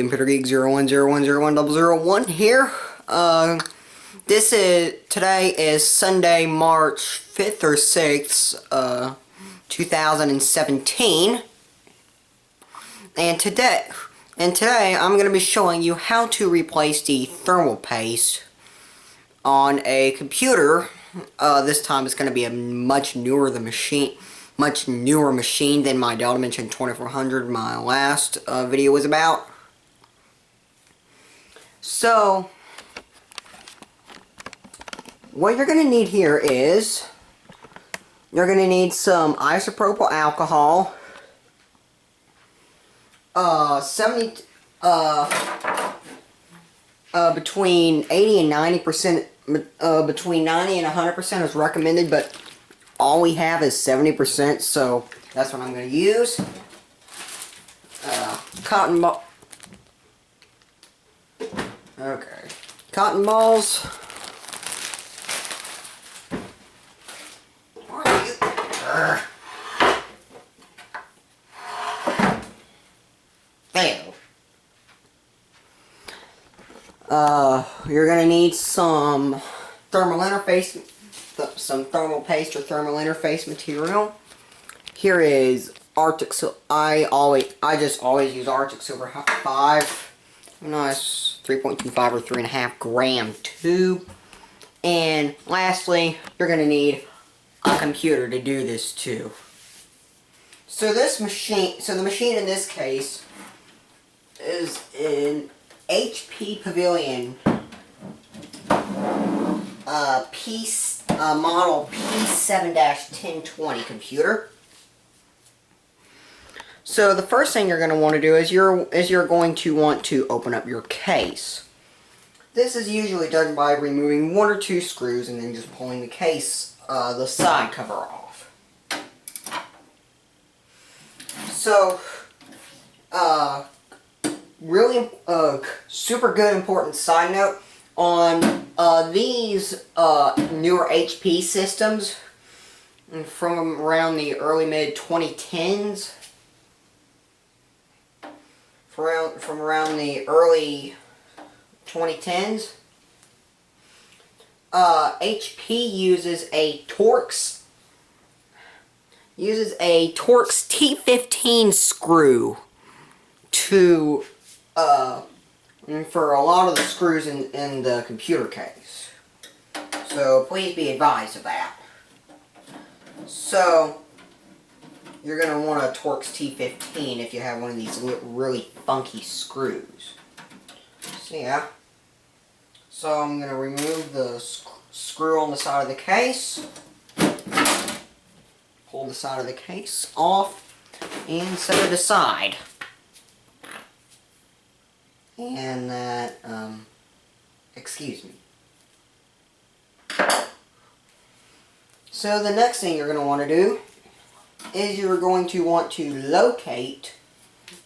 Computer Geek 01010101 here. Today is Sunday, March 5th or 6th, 2017. And today I'm going to be showing you how to replace the thermal paste on a computer. This time it's going to be a much newer machine than my Dell Dimension 2400 my last video was about. So, what you're going to need here is, you're going to need some isopropyl alcohol, between 80 and 90%, between 90 and 100% is recommended, but all we have is 70%, so that's what I'm going to use. Cotton balls. Where are you? There. You're gonna need some thermal paste or thermal interface material. Here is Arctic Silver. I just always use Arctic Silver 5. Nice 3.25 or 3.5 gram tube. And lastly, you're going to need a computer to do this too. So the machine in this case is an HP Pavilion model P7-1020 computer. So the first thing you're going to want to do is you're going to want to open up your case. This is usually done by removing one or two screws and then just pulling the case, the side cover off. So, really super good important side note on these newer HP systems from around the early mid 2010s. From around the early 2010s, HP uses a Torx T15 screw to for a lot of the screws in the computer case. So please be advised of that. So you're going to want a Torx T15 if you have one of these really funky screws. So yeah. So I'm going to remove the screw on the side of the case. Pull the side of the case off and set it aside. And that, excuse me. So the next thing you're going to want to do is you're going to want to locate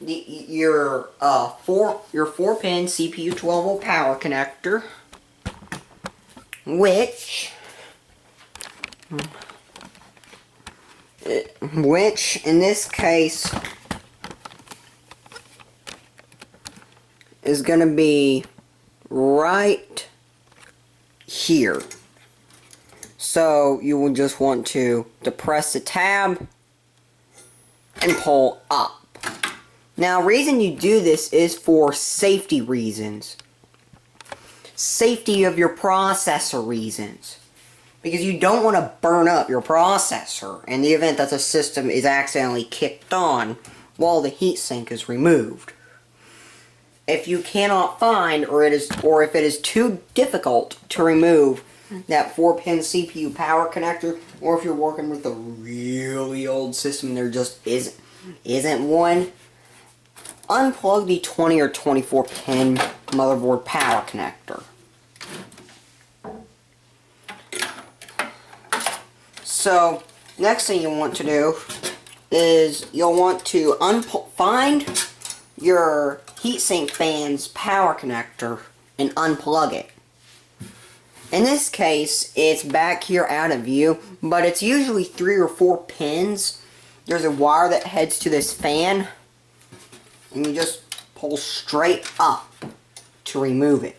your 4-pin CPU 12-volt power connector, which in this case is going to be right here. So you will just want to depress the tab and pull up. Now, reason you do this is for safety reasons. Safety of your processor reasons. Because you don't want to burn up your processor in the event that the system is accidentally kicked on while the heatsink is removed. If you cannot find, or if it is too difficult to remove that 4-pin CPU power connector, or if you're working with a really old system and there just isn't one, unplug the 20 or 24-pin motherboard power connector. So, next thing you want to do is you'll want to find your heatsink fan's power connector and unplug it. In this case, it's back here out of view, but it's usually 3 or 4 pins. There's a wire that heads to this fan, and you just pull straight up to remove it.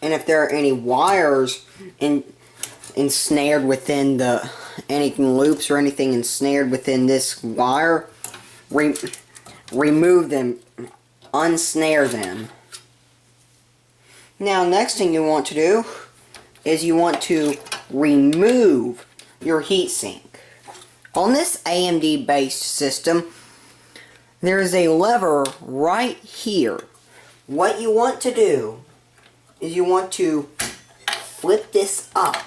And if there are any wires ensnared within any loops or anything ensnared within this wire, remove them, unsnare them. Now, next thing you want to do is you want to remove your heatsink. On this AMD based system, there is a lever right here. What you want to do is you want to flip this up.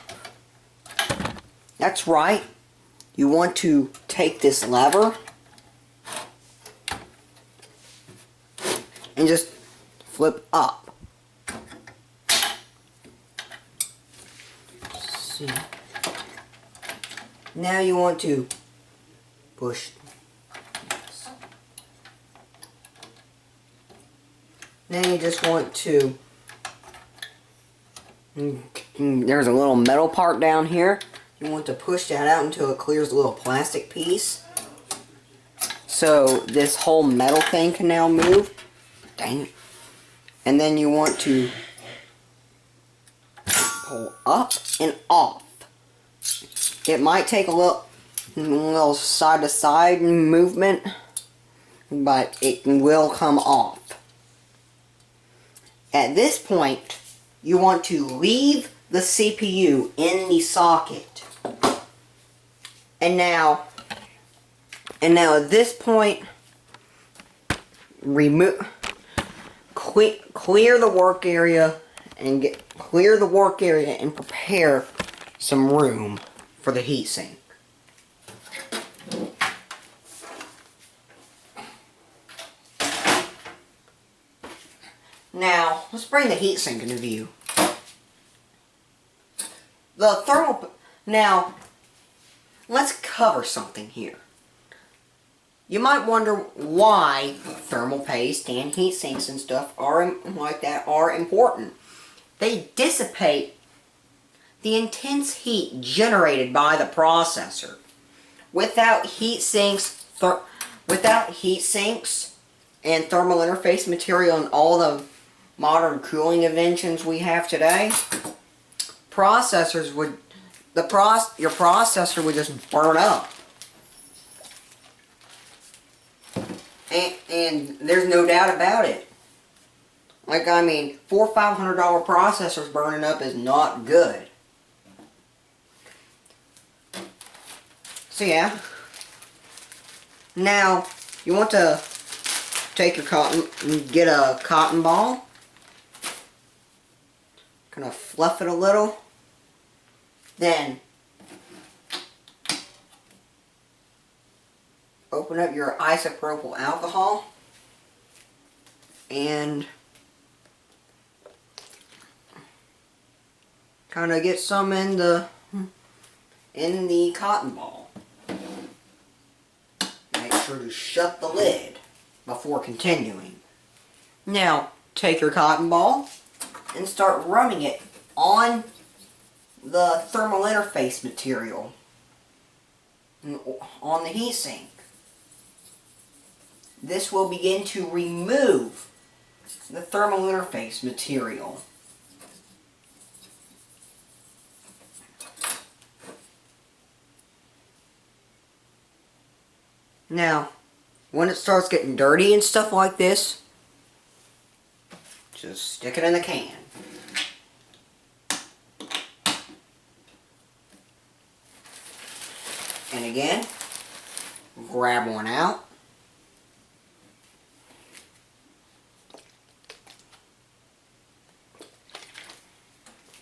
That's right. You want to take this lever and just flip up. See. Now you want to push this. Then you just want to, there's a little metal part down here. You want to push that out until it clears a little plastic piece. So this whole metal thing can now move. Dang it. And then you want to pull up and off. It might take a little side to side movement, but it will come off. At this point, you want to leave the CPU in the socket. And now at this point, clear the work area and prepare some room for the heatsink. Now, let's bring the heatsink into view. Now, let's cover something here. You might wonder why thermal paste and heat sinks and stuff are important. They dissipate the intense heat generated by the processor. Without heat sinks and thermal interface material and all the modern cooling inventions we have today, your processor would just burn up. And there's no doubt about it. Like, I mean, $400 or $500 processors burning up is not good. So yeah. Now, you want to take your get a cotton ball. Kind of fluff it a little. Then, open up your isopropyl alcohol and kind of get some in the cotton ball. Make sure to shut the lid before continuing. Now, take your cotton ball and start running it on the thermal interface material on the heatsink. This will begin to remove the thermal interface material. Now, when it starts getting dirty and stuff like this, just stick it in the can. And again, grab one out.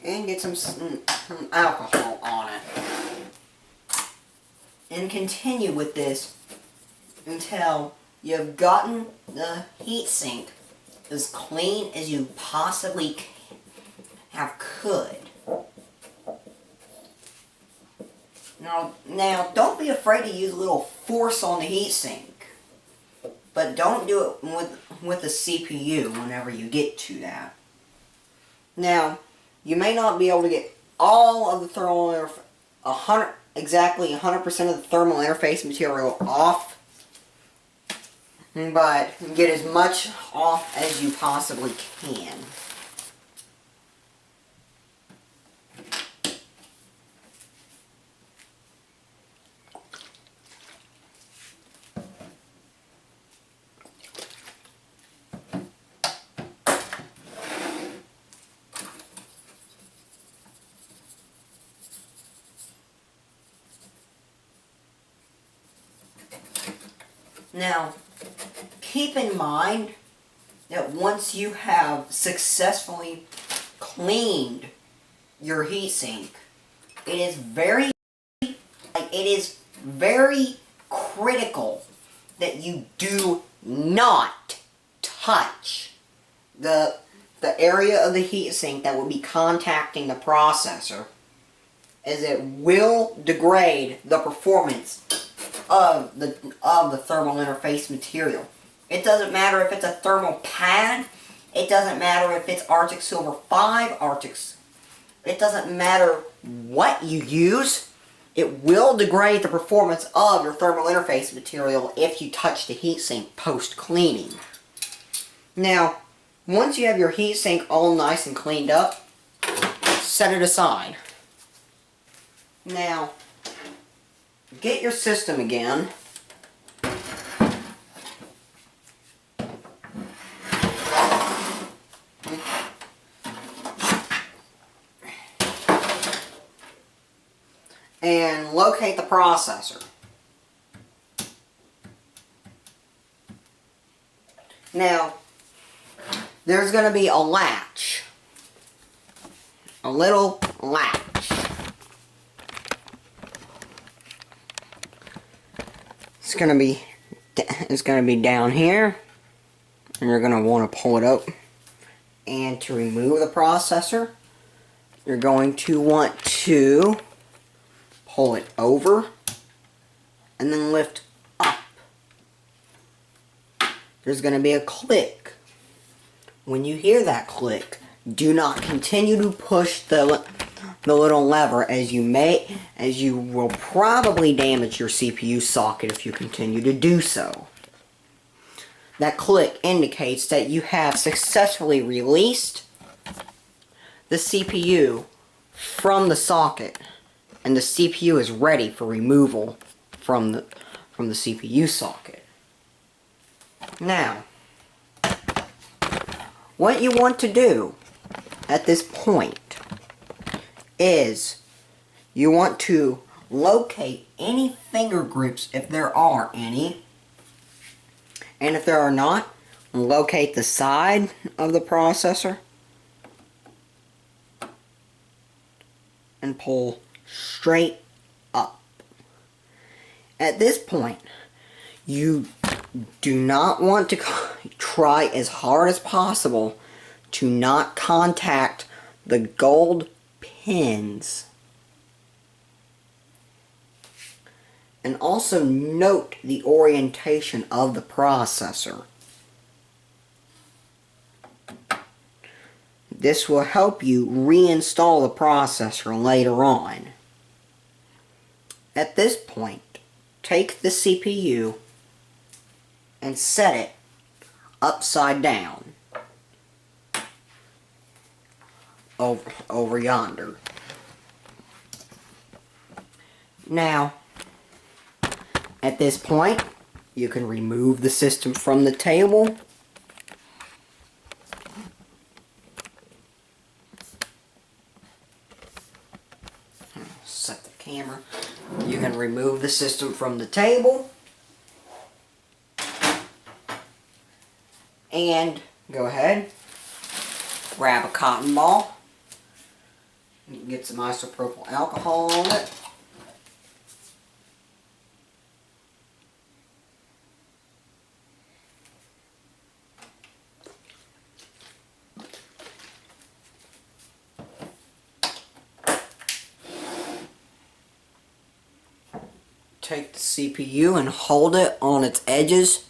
And get some alcohol on it. And continue with this until you've gotten the heatsink as clean as you possibly could. Now, don't be afraid to use a little force on the heatsink, but don't do it with the CPU whenever you get to that. Now, you may not be able to get all of the thermal exactly 100% of the thermal interface material off but get as much off as you possibly can. Now, keep in mind that once you have successfully cleaned your heatsink, it is very critical that you do not touch the area of the heatsink that will be contacting the processor, as it will degrade the performance of the thermal interface material. It doesn't matter if it's a thermal pad, it doesn't matter if it's Arctic Silver 5, it doesn't matter what you use, it will degrade the performance of your thermal interface material if you touch the heatsink post-cleaning. Now, once you have your heatsink all nice and cleaned up, set it aside. Now, get your system again. And locate the processor. Now, there's going to be a latch. A little latch. It's going to be down here. And you're going to want to pull it up. And to remove the processor, you're going to want to pull it over and then lift up. There's going to be a click. When you hear that click, do not continue to push the little lever, as you will probably damage your CPU socket if you continue to do so. That click indicates that you have successfully released the CPU from the socket, and the CPU is ready for removal from the CPU socket. Now, what you want to do at this point is you want to locate any finger grips, if there are any, and if there are not, locate the side of the processor and pull straight up. At this point, you do not want to try as hard as possible to not contact the gold pins. And also note the orientation of the processor. This will help you reinstall the processor later on. At this point, take the CPU and set it upside down over yonder. Now, at this point, you can remove the system from the table. Set the camera. You can remove the system from the table. And go ahead, grab a cotton ball, get some isopropyl alcohol on it. Take the CPU and hold it on its edges,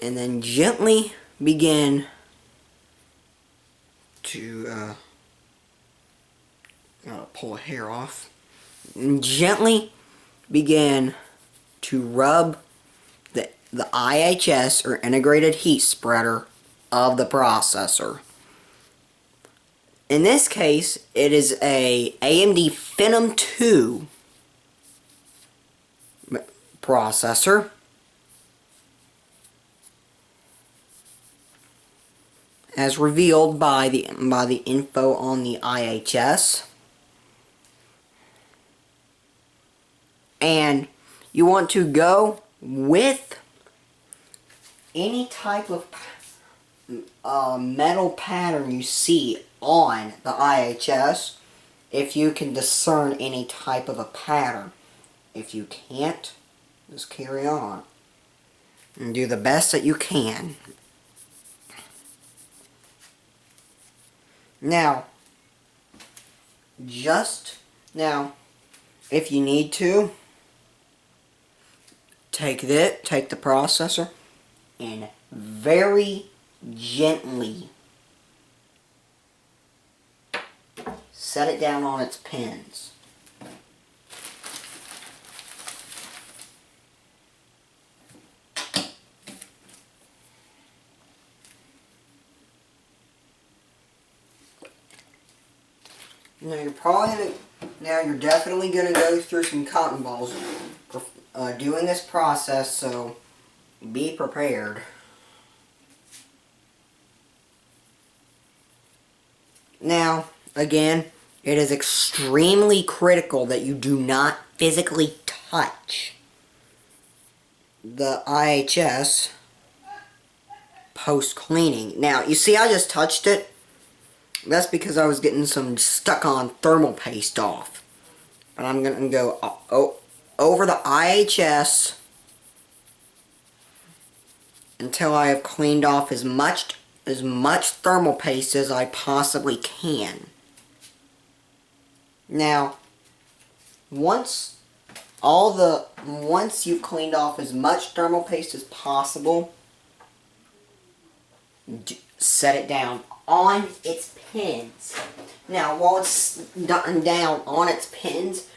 and then gently begin to pull a hair off, and gently begin to rub the IHS, or integrated heat spreader, of the processor. In this case, it is a AMD Phenom 2 processor. As revealed by the info on the IHS. And you want to go with any type of metal pattern you see on the IHS, if you can discern any type of a pattern. If you can't, just carry on and do the best that you can. Now, if you need to, take the processor and very gently set it down on its pins. Now you're definitely gonna go through some cotton balls doing this process, so be prepared. Now, again, it is extremely critical that you do not physically touch the IHS post-cleaning. Now, you see I just touched it? That's because I was getting some stuck-on thermal paste off. But I'm going to go over the IHS until I have cleaned off as much thermal paste as I possibly can. Now, once you've cleaned off as much thermal paste as possible, set it down on its pins. Now, while it's down on its pins,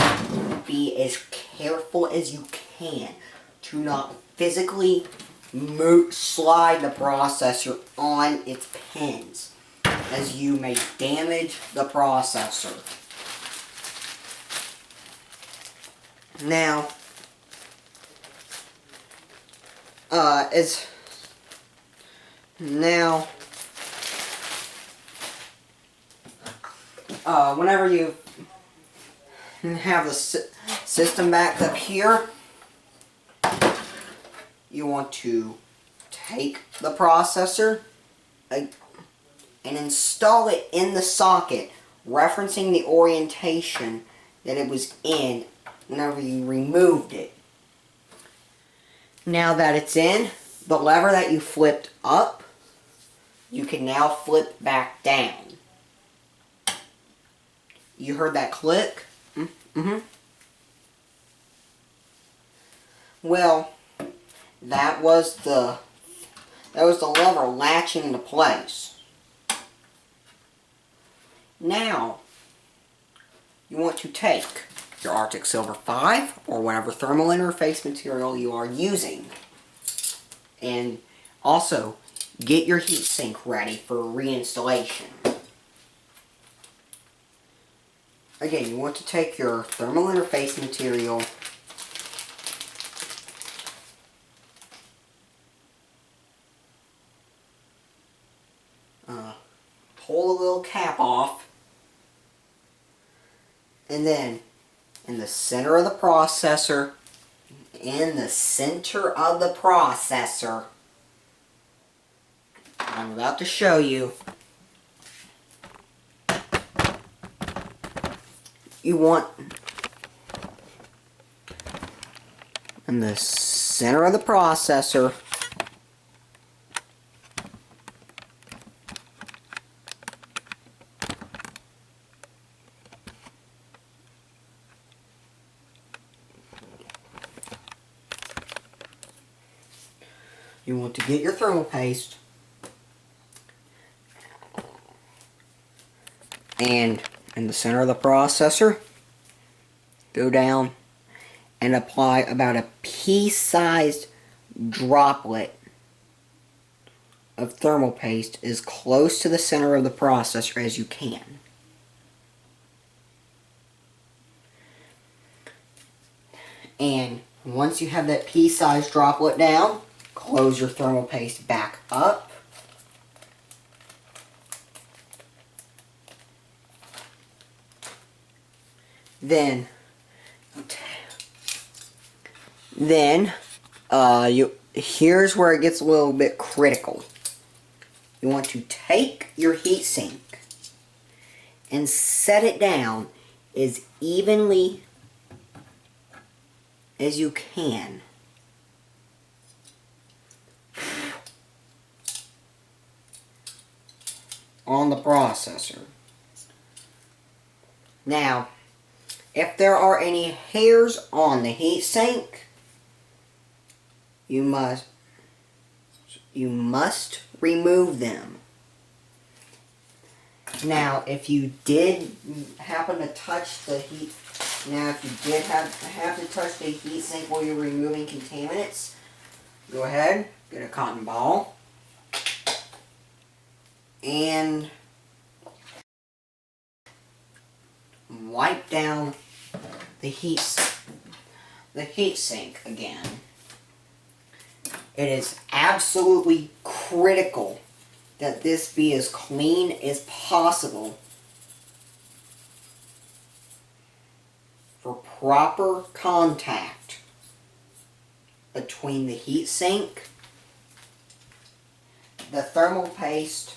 be as careful as you can to not physically slide the processor on its pins, as you may damage the processor. Now, whenever you have the system back up here, you want to take the processor and install it in the socket, referencing the orientation that it was in whenever you removed it. Now that it's in, the lever that you flipped up, you can now flip back down. You heard that click? Mm-hmm. Well, that was the lever latching into place. Now, you want to take your Arctic Silver 5 or whatever thermal interface material you are using, and also get your heatsink ready for reinstallation. Again, you want to take your thermal interface material pull the little cap off, and then in the center of the processor, I'm about to show you, you want, in the center of the processor, you want to get your thermal paste and in the center of the processor, go down and apply about a pea-sized droplet of thermal paste as close to the center of the processor as you can. And once you have that pea-sized droplet down, close your thermal paste back up. Then here's where it gets a little bit critical. You want to take your heatsink and set it down as evenly as you can. On the processor. Now, if there are any hairs on the heatsink, you must remove them. Now, if you did happen to touch the have to touch the heatsink while you're removing contaminants, go ahead, get a cotton ball, and wipe down the heatsink again. It is absolutely critical that this be as clean as possible for proper contact between the heatsink, the thermal paste,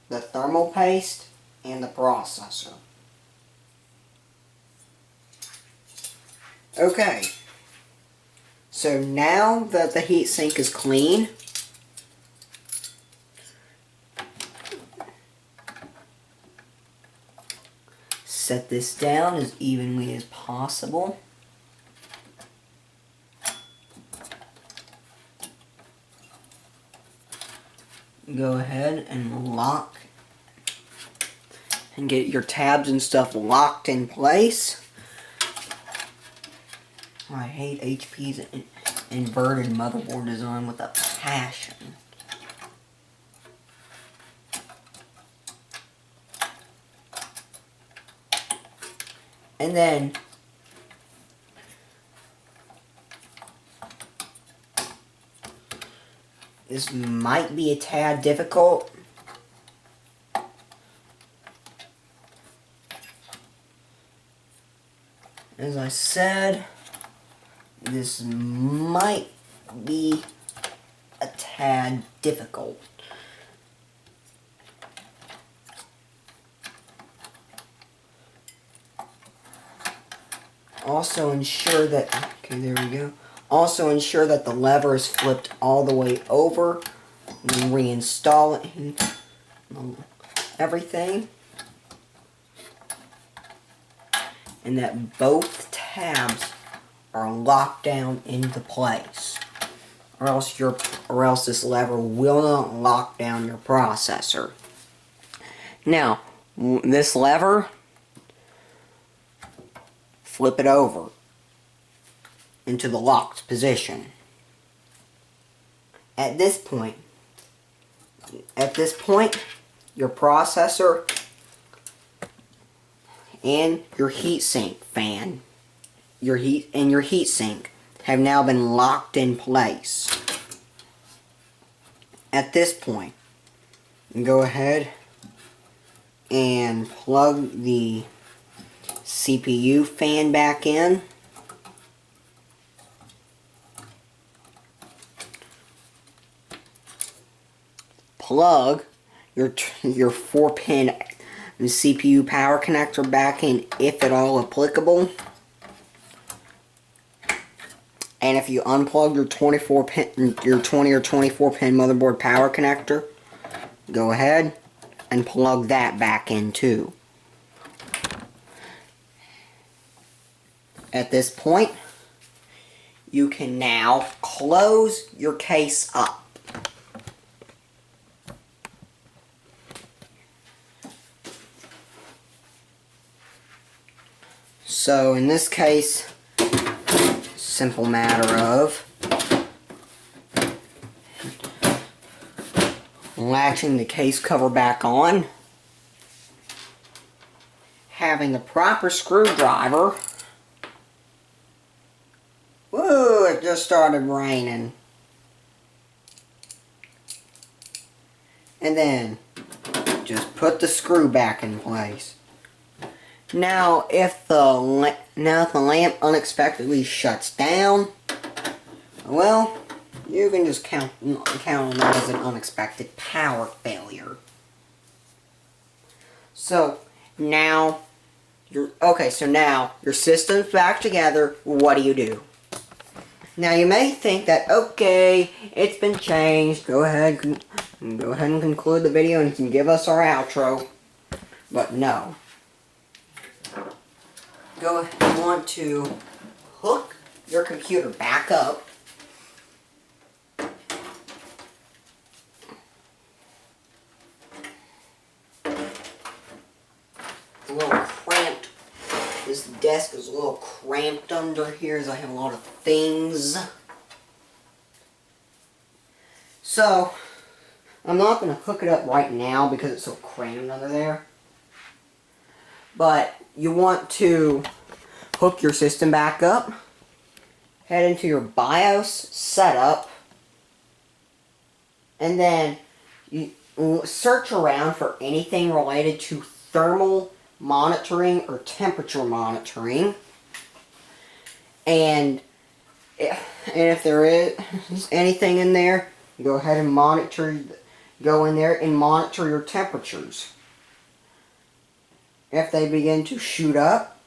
and the processor. Okay, so now that the heatsink is clean, set this down as evenly as possible. Go ahead and lock and get your tabs and stuff locked in place. I hate HP's inverted motherboard design with a passion. And then this might be a tad difficult. As I said, this might be a tad difficult. Also ensure that, okay, there we go. Also ensure that the lever is flipped all the way over. And then reinstall it and everything. And that both tabs are locked down into place. Or else this lever will not lock down your processor. Now, this lever, flip it over into the locked position. At this point, your processor and your heatsink fan, your heatsink have now been locked in place. At this point, go ahead and plug the CPU fan back in. Plug your 4-pin CPU power connector back in, if at all applicable. And if you unplug your 20 or 24 pin motherboard power connector, go ahead and plug that back in too. At this point, you can now close your case up. So in this case, simple matter of latching the case cover back on, having the proper screwdriver. Woo, it just started raining. And then just put the screw back in place. Now if the lamp unexpectedly shuts down, well, you can just count on that as an unexpected power failure. So now now your system's back together. What do? Now you may think that, okay, it's been changed. Go ahead and conclude the video and can give us our outro. But no. You want to hook your computer back up. It's a little cramped. This desk is a little cramped under here as I have a lot of things. So, I'm not going to hook it up right now because it's so crammed under there. But you want to hook your system back up. Head into your BIOS setup. And then you search around for anything related to thermal monitoring or temperature monitoring, and if there is anything in there, go ahead and go in there and monitor your temperatures. If they begin to shoot up,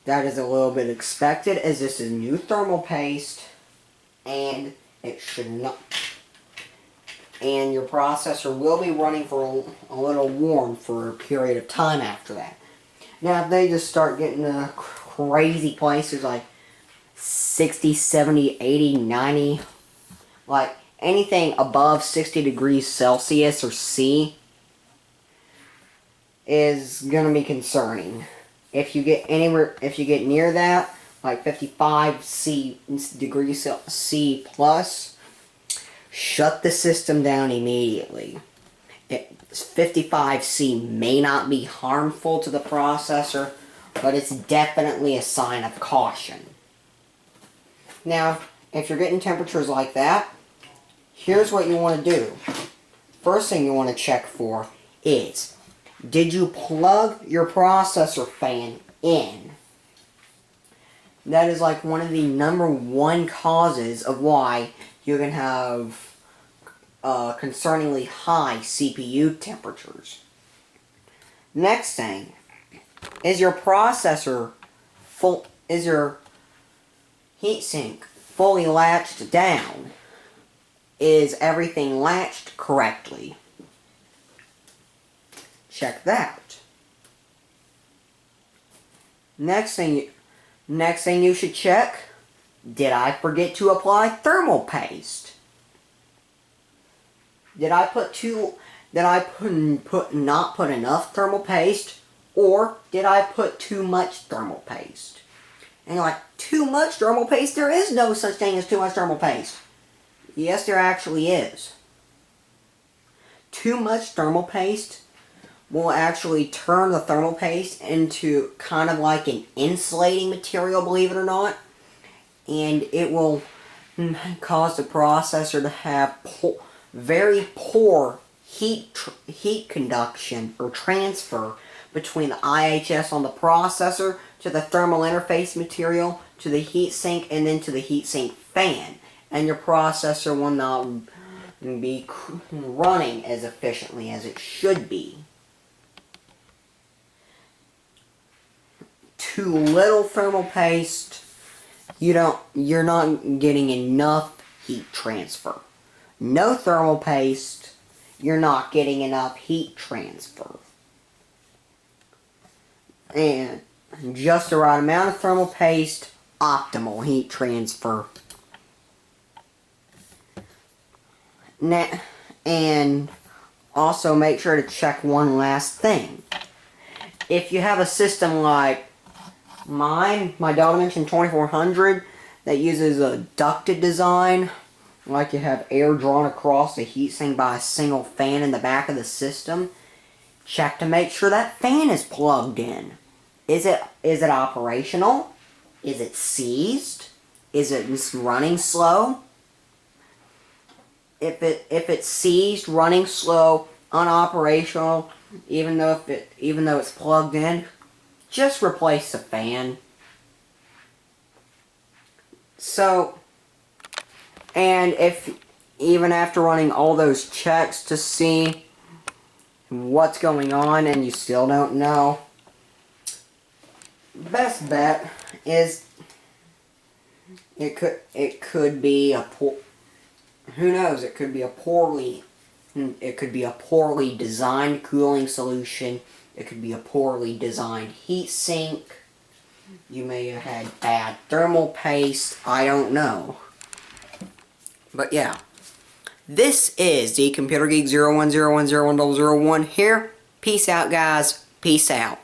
that is a little bit expected, as this is new thermal paste and it should not, and your processor will be running for a little warm for a period of time after that. Now, if they just start getting to crazy places like 60, 70, 80, 90, like anything above 60 degrees Celsius or C is going to be concerning. If you get near that, like 55 degrees C plus, shut the system down immediately. 55C may not be harmful to the processor, but it's definitely a sign of caution. Now, if you're getting temperatures like that, here's what you want to do. First thing you want to check for is, did you plug your processor fan in? That is like one of the #1 causes of why you can have concerningly high CPU temperatures. Next thing, is your processor is your heatsink fully latched down? Is everything latched correctly? Check that. Next thing you should check, did I forget to apply thermal paste? Did I not put enough thermal paste, or did I put too much thermal paste? And you're like, too much thermal paste? There is no such thing as too much thermal paste. Yes, there actually is. Too much thermal paste will actually turn the thermal paste into kind of like an insulating material, believe it or not. And it will cause the processor to have very poor heat conduction or transfer between the IHS on the processor to the thermal interface material to the heatsink and then to the heatsink fan, and your processor will not be running as efficiently as it should be. Too little thermal paste, you're not getting enough heat transfer. No thermal paste, you're not getting enough heat transfer. And just the right amount of thermal paste, optimal heat transfer. And also make sure to check one last thing. If you have a system like mine, my Delta Dimension 2400, that uses a ducted design, like you have air drawn across the heatsink by a single fan in the back of the system, check to make sure that fan is plugged in. Is it operational? Is it seized? Is it running slow? If it's seized, running slow, unoperational, even though it's plugged in, just replace the fan. So, and if even after running all those checks to see what's going on and you still don't know, best bet is it could be a poor, who knows, it could be a poorly designed cooling solution. It could be a poorly designed heatsink. You may have had bad thermal paste. I don't know. But yeah. This is the Computer Geek 01010101 here. Peace out, guys. Peace out.